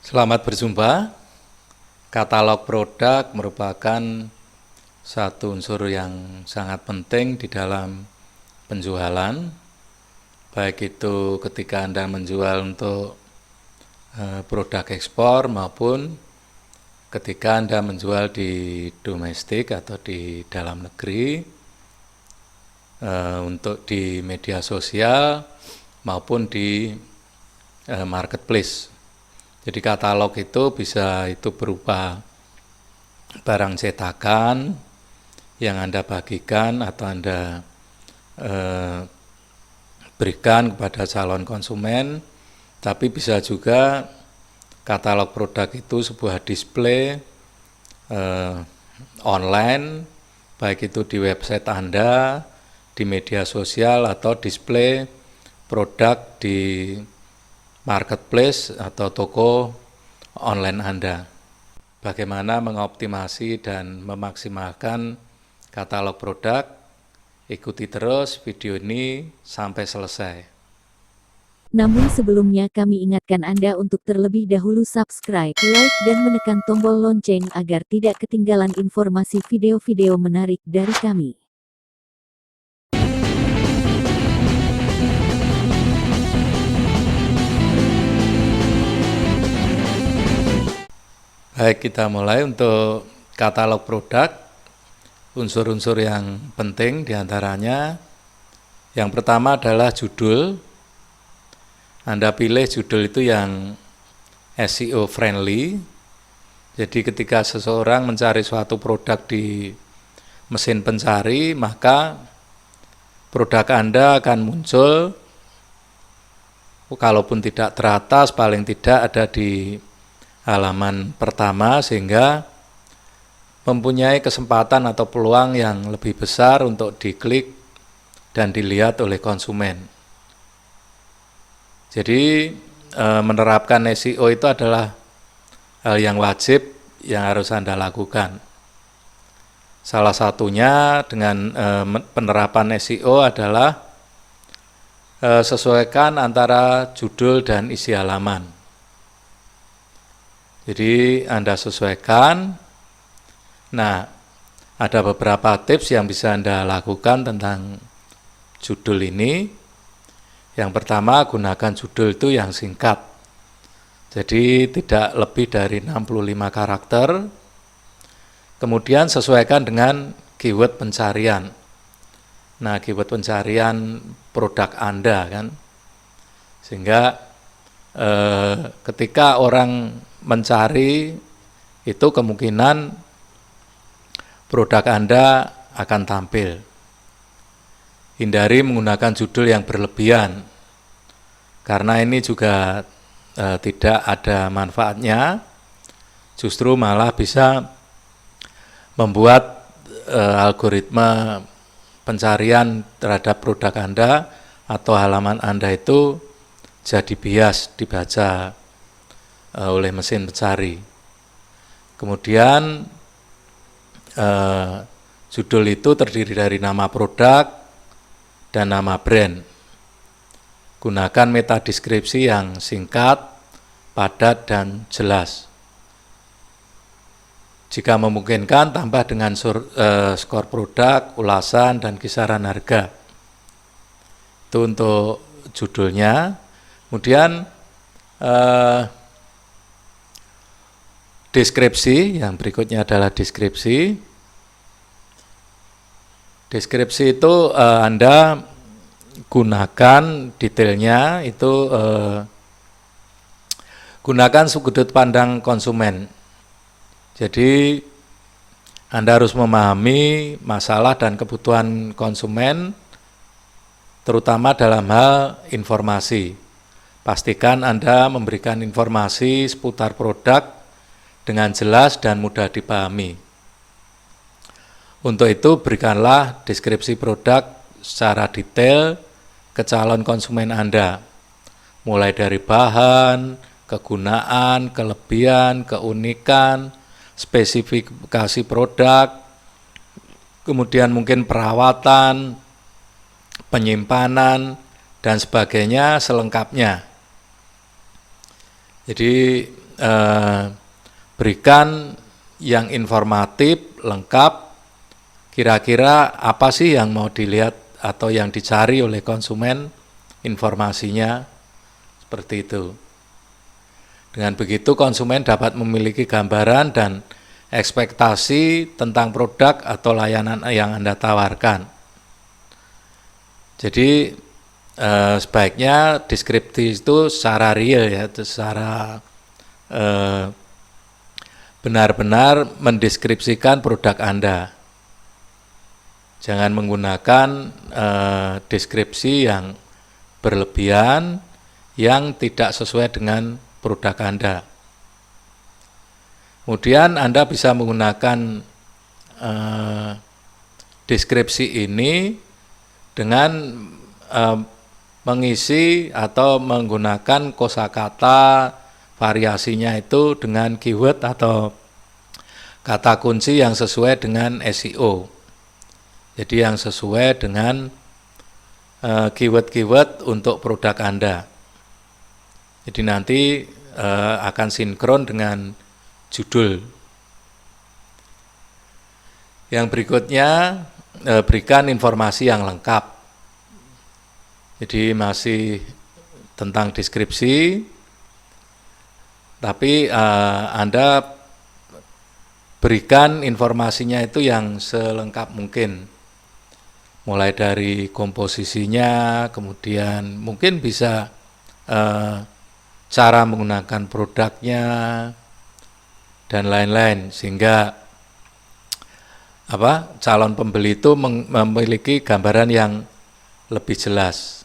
Selamat berjumpa. Katalog produk merupakan satu unsur yang sangat penting di dalam penjualan, baik itu ketika Anda menjual untuk produk ekspor maupun ketika Anda menjual di domestik atau di dalam negeri, untuk di media sosial maupun di marketplace. Jadi katalog itu bisa berupa barang cetakan yang Anda bagikan atau Anda berikan kepada calon konsumen, tapi bisa juga katalog produk itu sebuah display online, baik itu di website Anda, di media sosial, atau display produk di marketplace atau toko online Anda. Bagaimana mengoptimasi dan memaksimalkan katalog produk? Ikuti terus video ini sampai selesai. Namun sebelumnya kami ingatkan Anda untuk terlebih dahulu subscribe, like, dan menekan tombol lonceng agar tidak ketinggalan informasi video-video menarik dari kami. Baik, kita mulai untuk katalog produk. Unsur-unsur yang penting diantaranya, yang pertama adalah judul. Anda pilih judul itu yang SEO friendly. Jadi ketika seseorang mencari suatu produk di mesin pencari, maka produk Anda akan muncul, kalaupun tidak teratas, paling tidak ada di halaman pertama, sehingga mempunyai kesempatan atau peluang yang lebih besar untuk diklik dan dilihat oleh konsumen. Jadi menerapkan SEO itu adalah hal yang wajib yang harus Anda lakukan. Salah satunya dengan penerapan SEO adalah sesuaikan antara judul dan isi halaman. Jadi Anda sesuaikan. Nah, ada beberapa tips yang bisa Anda lakukan tentang judul ini. Yang pertama, gunakan judul itu yang singkat. Jadi tidak lebih dari 65 karakter. Kemudian sesuaikan dengan keyword pencarian. Nah, keyword pencarian produk Anda kan. Sehingga ketika orang mencari, itu kemungkinan produk Anda akan tampil. Hindari menggunakan judul yang berlebihan, karena ini juga tidak ada manfaatnya, justru malah bisa membuat algoritma pencarian terhadap produk Anda atau halaman Anda itu jadi bias dibaca oleh mesin pencari. Kemudian judul itu terdiri dari nama produk dan nama brand. Gunakan meta deskripsi yang singkat, padat, dan jelas. Jika memungkinkan, tambah dengan skor produk, ulasan, dan kisaran harga. Itu untuk judulnya. Kemudian deskripsi, yang berikutnya adalah deskripsi. Deskripsi itu Anda gunakan detailnya, itu gunakan sudut pandang konsumen. Jadi Anda harus memahami masalah dan kebutuhan konsumen, terutama dalam hal informasi. Pastikan Anda memberikan informasi seputar produk dengan jelas dan mudah dipahami. Untuk itu, berikanlah deskripsi produk secara detail ke calon konsumen Anda, mulai dari bahan, kegunaan, kelebihan, keunikan, spesifikasi produk, kemudian mungkin perawatan, penyimpanan, dan sebagainya selengkapnya. Jadi berikan yang informatif, lengkap, kira-kira apa sih yang mau dilihat atau yang dicari oleh konsumen, informasinya, seperti itu. Dengan begitu konsumen dapat memiliki gambaran dan ekspektasi tentang produk atau layanan yang Anda tawarkan. Jadi sebaiknya deskripsi itu secara real ya, secara benar-benar mendeskripsikan produk Anda. Jangan menggunakan deskripsi yang berlebihan yang tidak sesuai dengan produk Anda. Kemudian Anda bisa menggunakan deskripsi ini dengan mengisi atau menggunakan kosakata variasinya itu dengan keyword atau kata kunci yang sesuai dengan SEO. Jadi yang sesuai dengan keyword-keyword untuk produk Anda. Jadi nanti akan sinkron dengan judul. Yang berikutnya, berikan informasi yang lengkap. Jadi masih tentang deskripsi, tapi Anda berikan informasinya itu yang selengkap mungkin. Mulai dari komposisinya, kemudian mungkin bisa cara menggunakan produknya, dan lain-lain, sehingga calon pembeli itu memiliki gambaran yang lebih jelas.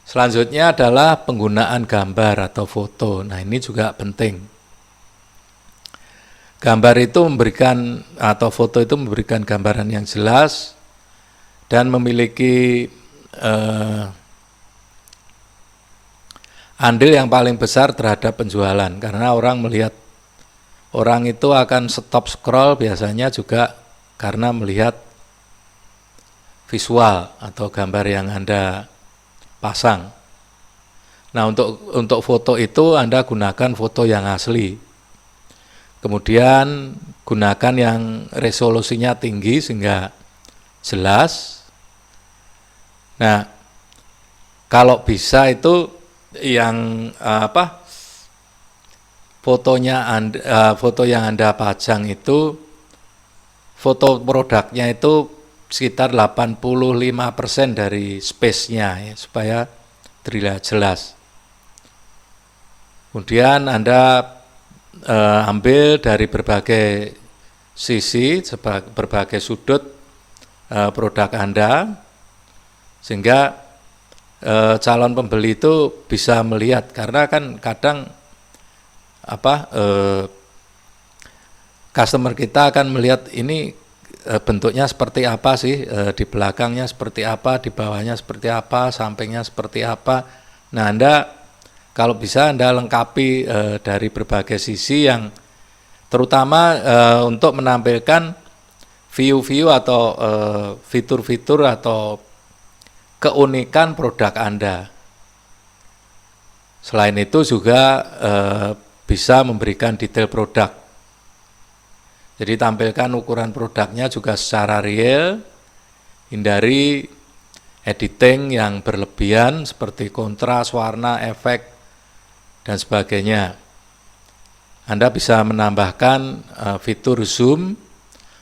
Selanjutnya adalah penggunaan gambar atau foto. Nah, ini juga penting. Gambar itu memberikan atau foto itu memberikan gambaran yang jelas dan memiliki andil yang paling besar terhadap penjualan, karena orang itu akan stop scroll biasanya juga karena melihat visual atau gambar yang Anda pasang. Nah, untuk foto itu Anda gunakan foto yang asli. Kemudian gunakan yang resolusinya tinggi sehingga jelas. Nah, kalau bisa itu yang foto yang Anda pajang itu foto produknya itu sekitar 85% dari space-nya ya, supaya terlihat jelas. Kemudian Anda ambil dari berbagai sisi, berbagai sudut produk Anda, sehingga calon pembeli itu bisa melihat, karena kan kadang customer kita akan melihat ini bentuknya seperti apa sih, di belakangnya seperti apa, di bawahnya seperti apa, sampingnya seperti apa. Nah, Anda kalau bisa Anda lengkapi dari berbagai sisi, yang terutama untuk menampilkan view-view atau fitur-fitur atau keunikan produk Anda. Selain itu juga bisa memberikan detail produk. Jadi tampilkan ukuran produknya juga secara real, hindari editing yang berlebihan seperti kontras, warna, efek, dan sebagainya. Anda bisa menambahkan fitur zoom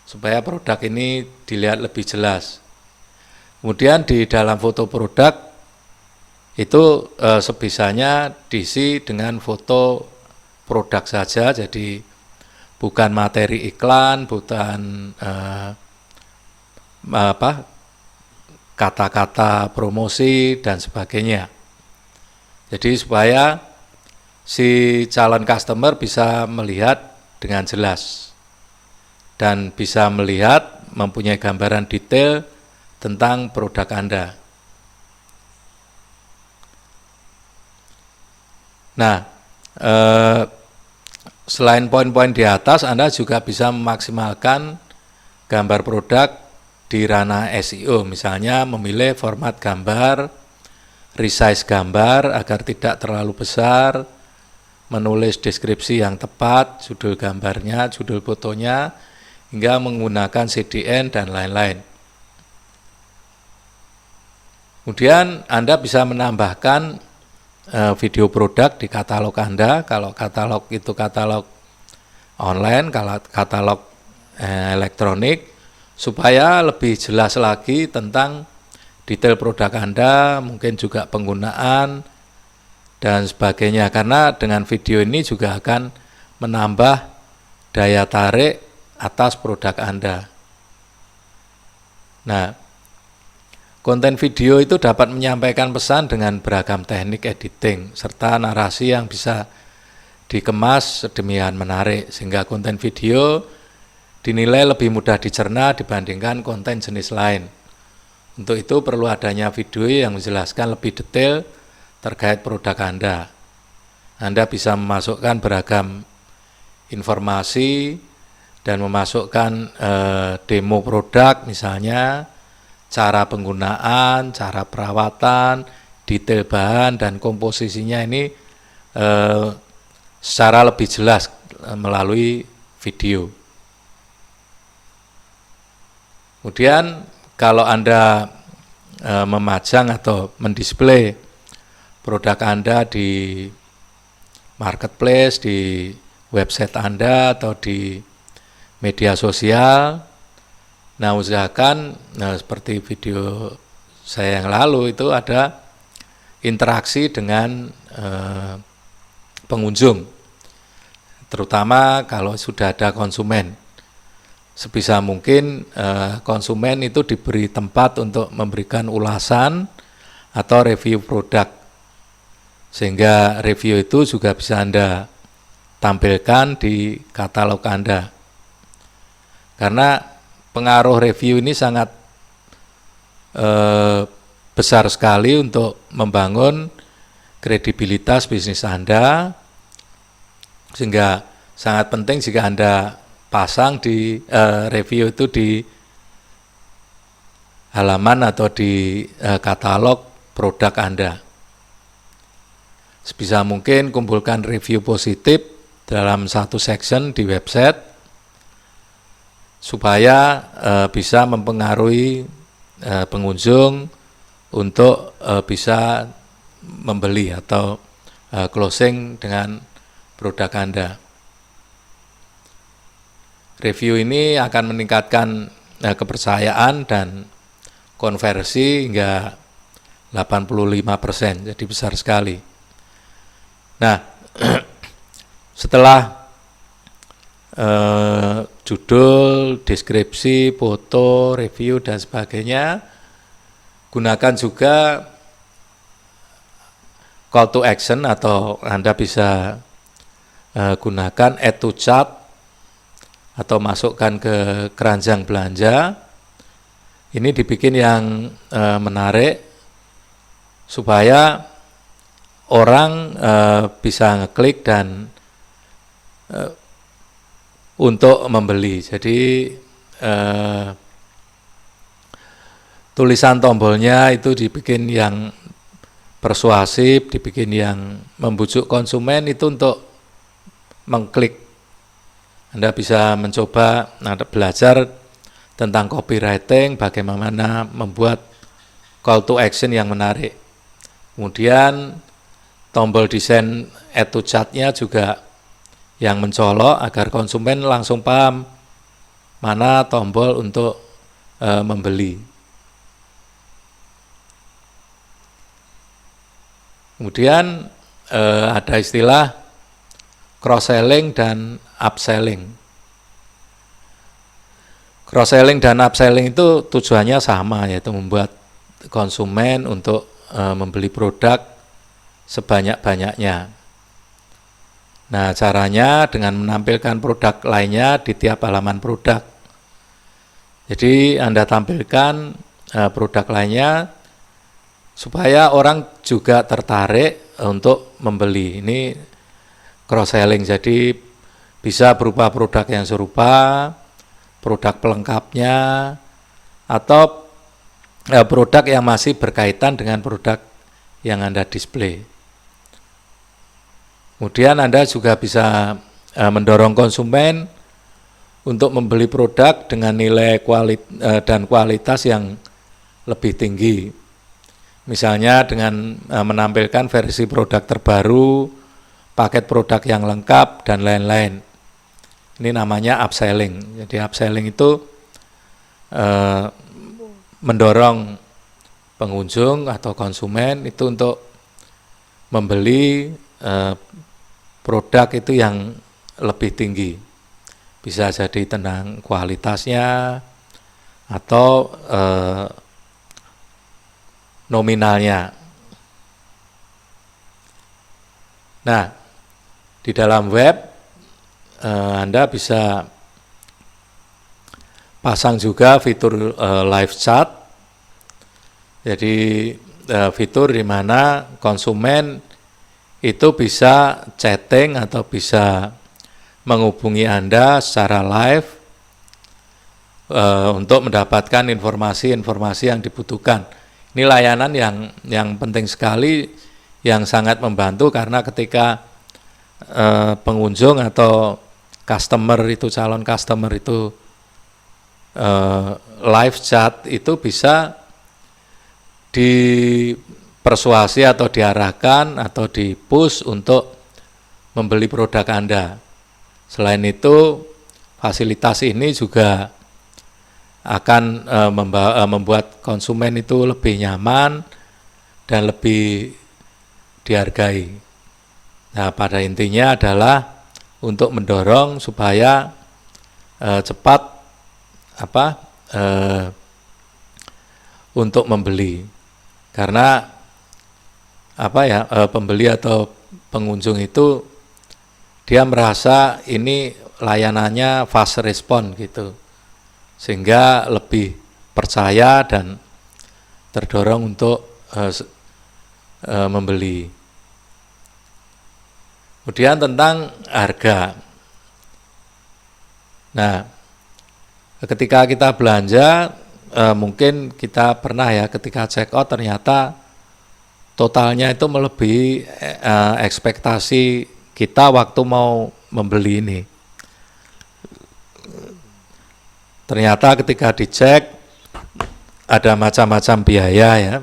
supaya produk ini dilihat lebih jelas. Kemudian di dalam foto produk itu sebisanya diisi dengan foto produk saja, jadi bukan materi iklan, bukan kata-kata promosi dan sebagainya. Jadi supaya si calon customer bisa melihat dengan jelas dan bisa melihat, mempunyai gambaran detail tentang produk Anda. Nah, selain poin-poin di atas, Anda juga bisa memaksimalkan gambar produk di ranah SEO, misalnya memilih format gambar resize gambar agar tidak terlalu besar, menulis deskripsi yang tepat, judul gambarnya, judul fotonya, hingga menggunakan CDN dan lain-lain. Kemudian Anda bisa menambahkan video produk di katalog Anda. Kalau katalog itu katalog online, kalau katalog elektronik, supaya lebih jelas lagi tentang detail produk Anda, mungkin juga penggunaan dan sebagainya. Karena dengan video ini juga akan menambah daya tarik atas produk Anda. Nah, konten video itu dapat menyampaikan pesan dengan beragam teknik editing serta narasi yang bisa dikemas sedemikian menarik, sehingga konten video dinilai lebih mudah dicerna dibandingkan konten jenis lain. Untuk itu perlu adanya video yang menjelaskan lebih detail terkait produk Anda. Anda bisa memasukkan beragam informasi dan memasukkan demo produk, misalnya cara penggunaan, cara perawatan, detail bahan dan komposisinya ini secara lebih jelas melalui video. Kemudian kalau Anda memajang atau mendisplay produk Anda di marketplace, di website Anda atau di media sosial, nah usahakan seperti video saya yang lalu itu ada interaksi dengan pengunjung, terutama kalau sudah ada konsumen. Sebisa mungkin konsumen itu diberi tempat untuk memberikan ulasan atau review produk, sehingga review itu juga bisa Anda tampilkan di katalog Anda. Karena pengaruh review ini sangat besar sekali untuk membangun kredibilitas bisnis Anda, sehingga sangat penting jika Anda pasang di review itu di halaman atau di katalog produk Anda. Sebisa mungkin kumpulkan review positif dalam satu section di website supaya bisa mempengaruhi pengunjung untuk bisa membeli atau closing dengan produk Anda. Review ini akan meningkatkan kepercayaan dan konversi hingga 85%, jadi besar sekali. Nah, setelah judul, deskripsi, foto, review, dan sebagainya, gunakan juga call to action atau Anda bisa gunakan add to cart atau masukkan ke keranjang belanja. Ini dibikin yang menarik supaya orang bisa ngeklik dan untuk membeli. Jadi tulisan tombolnya itu dibikin yang persuasif, dibikin yang membujuk konsumen itu untuk mengklik. Anda bisa mencoba belajar tentang copywriting, bagaimana membuat call to action yang menarik. Kemudian tombol desain add to cart-nya juga yang mencolok agar konsumen langsung paham mana tombol untuk membeli. Kemudian ada istilah cross-selling dan upselling. Cross-selling dan upselling itu tujuannya sama, yaitu membuat konsumen untuk membeli produk sebanyak-banyaknya. Nah, caranya dengan menampilkan produk lainnya di tiap halaman produk. Jadi Anda tampilkan produk lainnya supaya orang juga tertarik untuk membeli. Ini cross-selling, jadi bisa berupa produk yang serupa, produk pelengkapnya, atau produk yang masih berkaitan dengan produk yang Anda display. Kemudian Anda juga bisa mendorong konsumen untuk membeli produk dengan nilai dan kualitas yang lebih tinggi. Misalnya dengan menampilkan versi produk terbaru, paket produk yang lengkap, dan lain-lain. Ini namanya upselling. Jadi upselling itu mendorong pengunjung atau konsumen itu untuk membeli produk itu yang lebih tinggi. Bisa jadi tentang kualitasnya atau nominalnya. Nah, di dalam web Anda bisa pasang juga fitur live chat. Jadi fitur di mana konsumen itu bisa chatting atau bisa menghubungi Anda secara live untuk mendapatkan informasi-informasi yang dibutuhkan. Ini layanan yang penting sekali, yang sangat membantu karena ketika pengunjung atau calon customer itu live chat itu bisa dipersuasi atau diarahkan atau di-push untuk membeli produk Anda. Selain itu, fasilitas ini juga akan membuat konsumen itu lebih nyaman dan lebih dihargai. Nah, pada intinya adalah untuk mendorong supaya cepat untuk membeli. Karena pembeli atau pengunjung itu dia merasa ini layanannya fast respon gitu, sehingga lebih percaya dan terdorong untuk membeli. Kemudian tentang harga. Nah, ketika kita belanja, mungkin kita pernah ya ketika check out ternyata totalnya itu melebihi ekspektasi kita waktu mau membeli ini. Ternyata ketika dicek ada macam-macam biaya ya,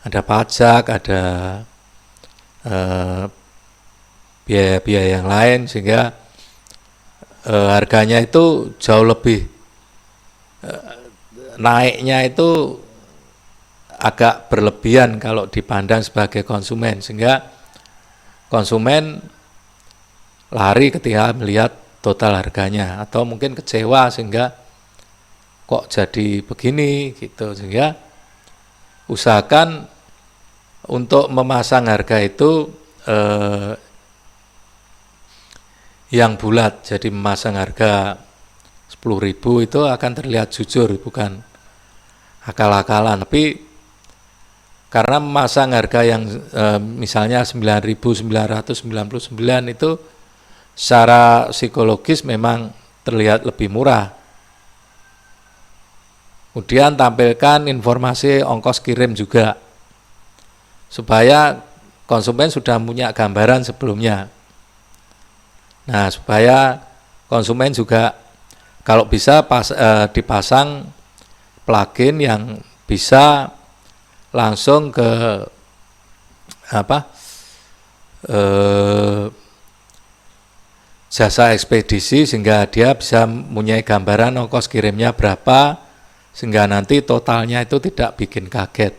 ada pajak, ada biaya-biaya yang lain, sehingga harganya itu jauh lebih naiknya itu agak berlebihan kalau dipandang sebagai konsumen, sehingga konsumen lari ketika melihat total harganya atau mungkin kecewa sehingga kok jadi begini gitu. Sehingga usahakan untuk memasang harga itu yang bulat. Jadi memasang harga 10.000 itu akan terlihat jujur, bukan akal-akalan. Tapi karena memasang harga yang misalnya 9.999 itu secara psikologis memang terlihat lebih murah. Kemudian tampilkan informasi ongkos kirim juga, supaya konsumen sudah punya gambaran sebelumnya. Nah, supaya konsumen juga kalau bisa dipasang plugin yang bisa langsung ke jasa ekspedisi, sehingga dia bisa mempunyai gambaran ongkos kirimnya berapa, sehingga nanti totalnya itu tidak bikin kaget.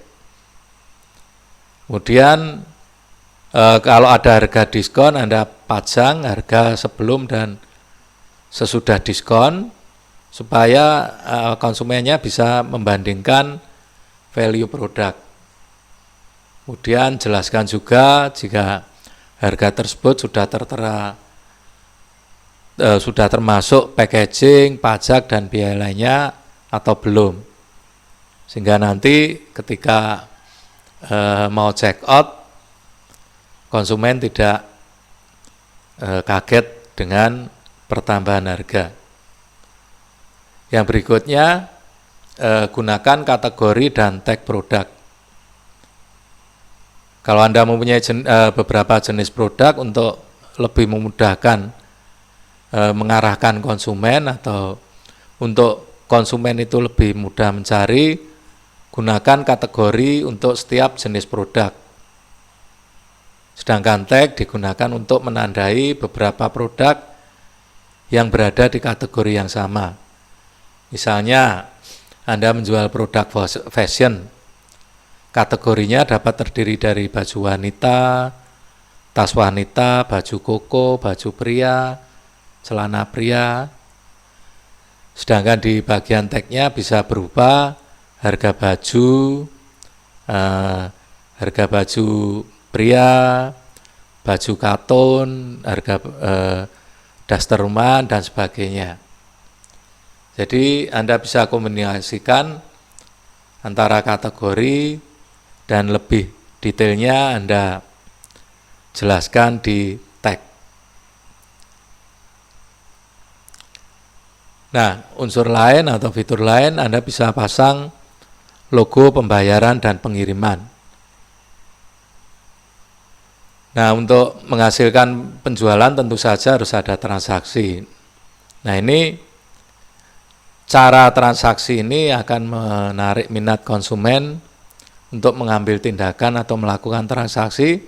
Kemudian kalau ada harga diskon, Anda pasang harga sebelum dan sesudah diskon, supaya konsumennya bisa membandingkan value produk. Kemudian jelaskan juga jika harga tersebut sudah tertera, sudah termasuk packaging, pajak, dan biaya lainnya atau belum. Sehingga nanti ketika mau check out, konsumen tidak kaget dengan pertambahan harga. Yang berikutnya, gunakan kategori dan tag produk. Kalau Anda mempunyai beberapa jenis produk untuk lebih memudahkan mengarahkan konsumen atau untuk konsumen itu lebih mudah mencari, gunakan kategori untuk setiap jenis produk. Sedangkan tag digunakan untuk menandai beberapa produk yang berada di kategori yang sama. Misalnya, Anda menjual produk fashion, kategorinya dapat terdiri dari baju wanita, tas wanita, baju koko, baju pria, celana pria. Sedangkan di bagian tagnya bisa berupa harga baju pria, baju katun, harga daster rumah, dan sebagainya. Jadi Anda bisa kombinasikan antara kategori dan lebih detailnya Anda jelaskan di tag. Nah, unsur lain atau fitur lain Anda bisa pasang logo pembayaran dan pengiriman. Nah, untuk menghasilkan penjualan tentu saja harus ada transaksi. Nah, ini cara transaksi ini akan menarik minat konsumen untuk mengambil tindakan atau melakukan transaksi,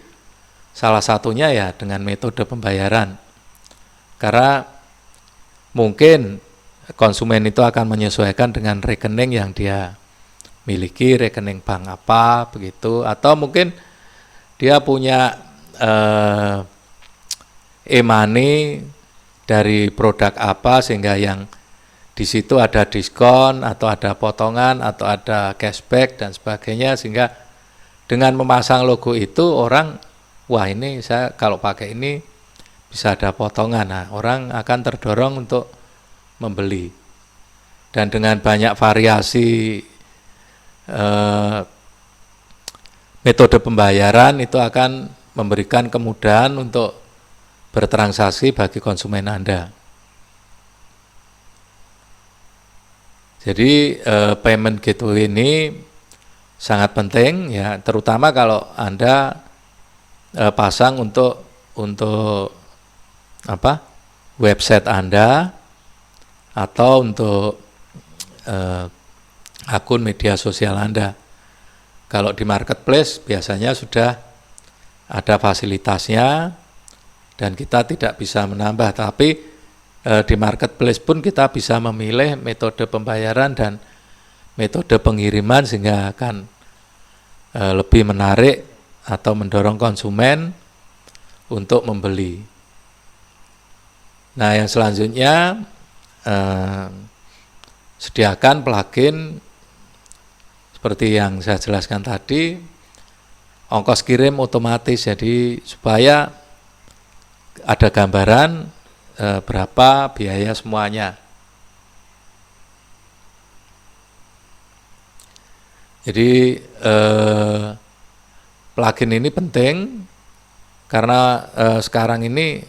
salah satunya ya dengan metode pembayaran. Karena mungkin konsumen itu akan menyesuaikan dengan rekening yang dia miliki, rekening bank apa begitu, atau mungkin dia punya e-money dari produk apa sehingga yang di situ ada diskon atau ada potongan atau ada cashback dan sebagainya, sehingga dengan memasang logo itu orang, wah ini saya kalau pakai ini bisa ada potongan. Nah, orang akan terdorong untuk membeli. Dan dengan banyak variasi metode pembayaran itu akan memberikan kemudahan untuk bertransaksi bagi konsumen Anda. Jadi payment gateway ini sangat penting ya, terutama kalau Anda pasang untuk website Anda atau untuk akun media sosial Anda. Kalau di marketplace biasanya sudah ada fasilitasnya dan kita tidak bisa menambah, tapi di marketplace pun kita bisa memilih metode pembayaran dan metode pengiriman sehingga akan lebih menarik atau mendorong konsumen untuk membeli. Nah, yang selanjutnya sediakan plugin seperti yang saya jelaskan tadi, ongkos kirim otomatis, jadi supaya ada gambaran berapa biaya semuanya. Jadi plugin ini penting karena sekarang ini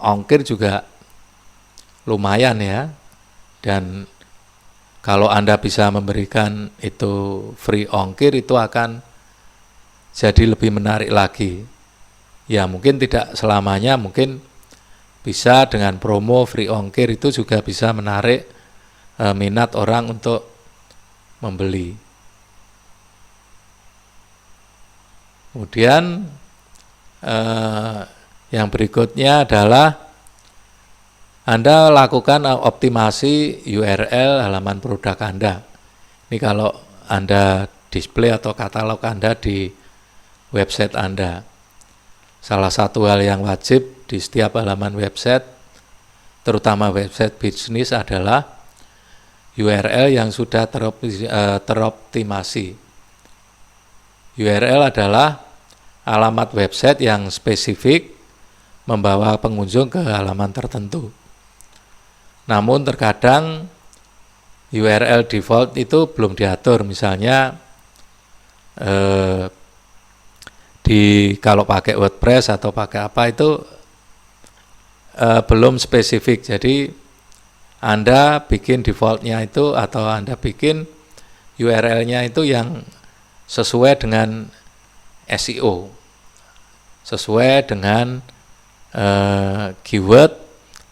ongkir juga lumayan ya, dan kalau Anda bisa memberikan itu free ongkir itu akan jadi lebih menarik lagi. Ya mungkin tidak selamanya, mungkin bisa dengan promo free ongkir itu juga bisa menarik minat orang untuk membeli. Kemudian yang berikutnya adalah Anda lakukan optimasi URL halaman produk Anda. Ini kalau Anda display atau katalog Anda di website Anda. Salah satu hal yang wajib di setiap halaman website, terutama website bisnis, adalah URL yang sudah teroptimasi. URL adalah alamat website yang spesifik membawa pengunjung ke halaman tertentu. Namun terkadang URL default itu belum diatur, misalnya kalau pakai WordPress atau pakai apa itu belum spesifik. Jadi Anda bikin defaultnya itu atau Anda bikin URL-nya itu yang sesuai dengan SEO. sesuai dengan keyword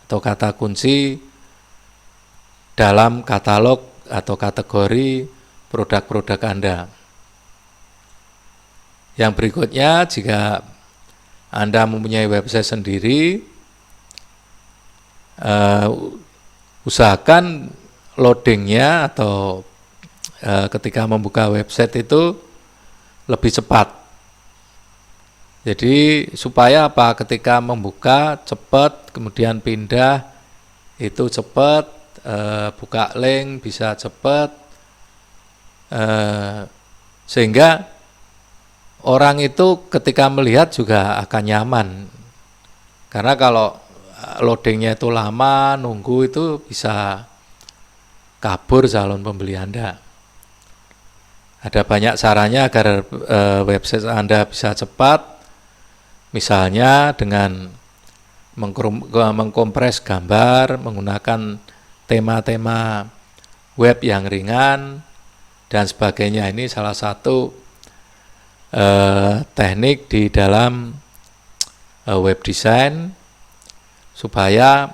atau kata kunci dalam katalog atau kategori produk-produk Anda. Yang berikutnya, jika Anda mempunyai website sendiri, usahakan loadingnya atau ketika membuka website itu lebih cepat. Jadi supaya apa? Ketika membuka cepat, kemudian pindah itu cepat, buka link bisa cepat, sehingga orang itu ketika melihat juga akan nyaman. Karena kalau loadingnya itu lama, nunggu itu bisa kabur calon pembeli Anda. Ada banyak caranya agar website Anda bisa cepat. Misalnya dengan mengkompres gambar, menggunakan tema-tema web yang ringan, dan sebagainya. Ini salah satu teknik di dalam web design supaya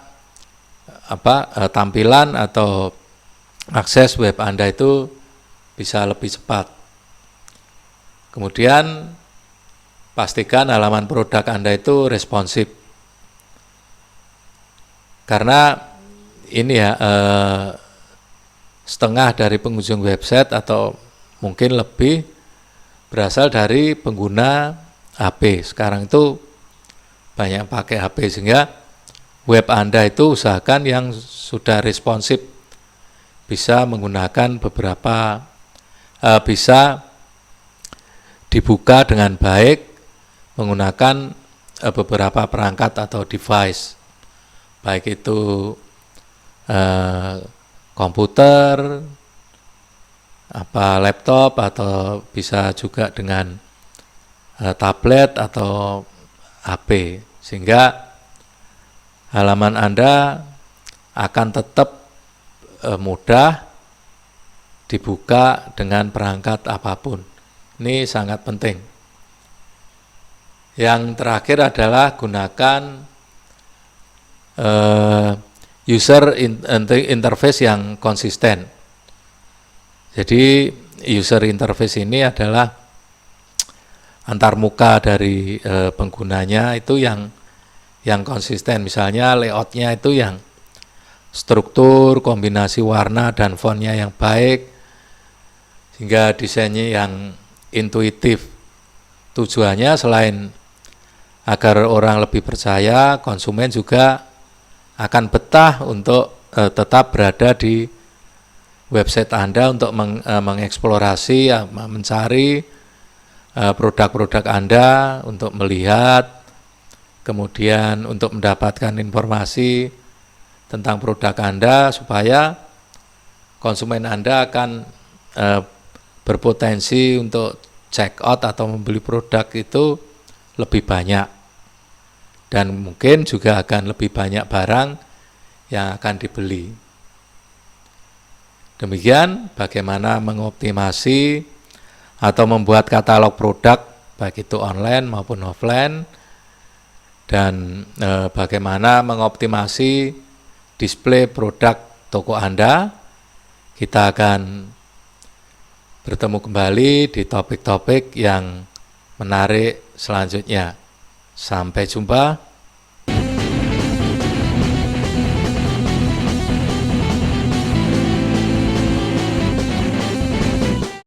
tampilan atau akses web Anda itu bisa lebih cepat. Kemudian pastikan halaman produk Anda itu responsif. Karena ini ya setengah dari pengunjung website atau mungkin lebih berasal dari pengguna HP. Sekarang itu banyak pakai HP, sehingga web Anda itu usahakan yang sudah responsif, bisa menggunakan beberapa, bisa dibuka dengan baik menggunakan beberapa perangkat atau device, baik itu komputer, laptop, atau bisa juga dengan tablet atau HP, sehingga halaman Anda akan tetap mudah dibuka dengan perangkat apapun. Ini sangat penting. Yang terakhir adalah gunakan user interface yang konsisten. Jadi user interface ini adalah antarmuka dari penggunanya itu yang konsisten. Misalnya layoutnya itu yang struktur, kombinasi warna dan fontnya yang baik, sehingga desainnya yang intuitif. Tujuannya selain agar orang lebih percaya, konsumen juga akan betah untuk tetap berada di website Anda untuk mengeksplorasi, mencari produk-produk Anda, untuk melihat, kemudian untuk mendapatkan informasi tentang produk Anda, supaya konsumen Anda akan berpotensi untuk check out atau membeli produk itu lebih banyak, dan mungkin juga akan lebih banyak barang yang akan dibeli. Demikian bagaimana mengoptimasi atau membuat katalog produk baik itu online maupun offline, dan bagaimana mengoptimasi display produk toko Anda. Kita akan bertemu kembali di topik-topik yang menarik selanjutnya. Sampai jumpa.